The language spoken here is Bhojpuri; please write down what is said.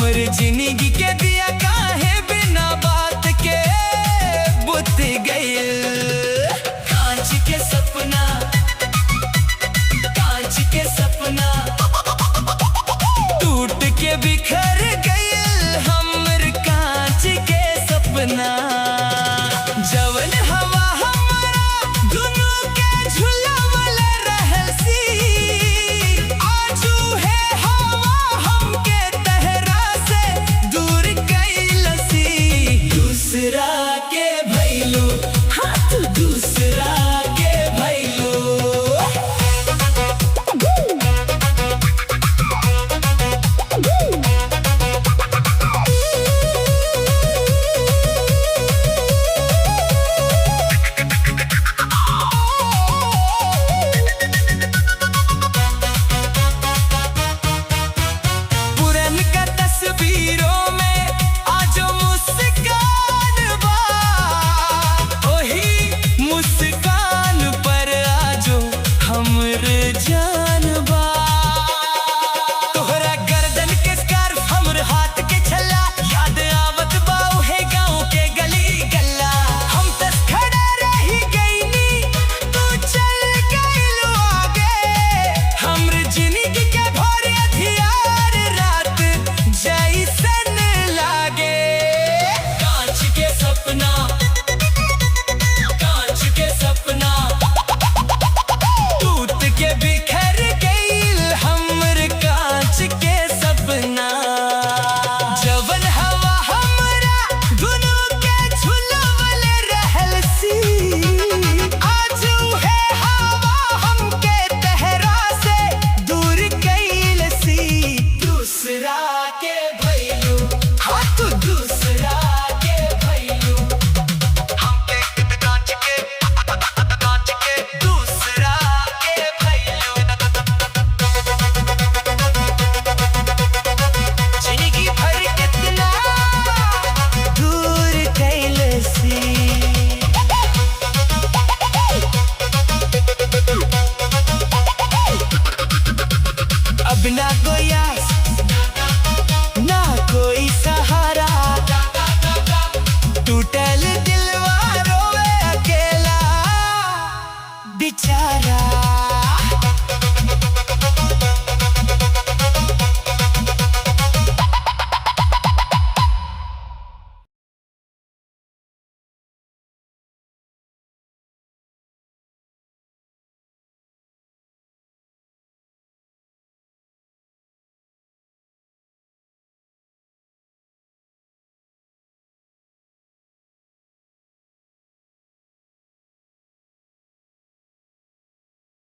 हमर जिंदगी के दिया काहे बिना बात के बुत गइल। कांच के सपना, कांच के सपना टूट के बिखर गइल हमर कांच के सपना। जवन हवा हमारा दुनू के झुलावल रहल सी, आजू है हवा हमके तहरा से दूर कइल सी। दूसरा के भइलू, हाँ तू दूसरा के भइलू। पुरनका तस्वीरों में आजो मुस्कान बा, ओही मुस्कान पर आजो हमर जान बा। तोहरा गर्दन के स्कार्फ, हमर हाथ के छल्ला, याद आवत बा उहे गाँव के गली गल्ला। हम तस खड़ा रही गइनी, तू चल गइलू आगे। हमर जिंदगी के भोर अधियार रात जैसन लागे। कांच के सपना, कांच के सपना टूट के बिखर गइल हमर कांच के सपना। जवन हवा हमरा दुनू के झुलावल रहल सी, आजू है हवा हमके तहरा से दूर कइल सी। दूसरा के भइलू, हाँ तू दूसरा के भइलू। हमके कांच के, कांच के दूसरा के भइलू। जिंदगी भर कितना दूर कइल सी। अब ना कोई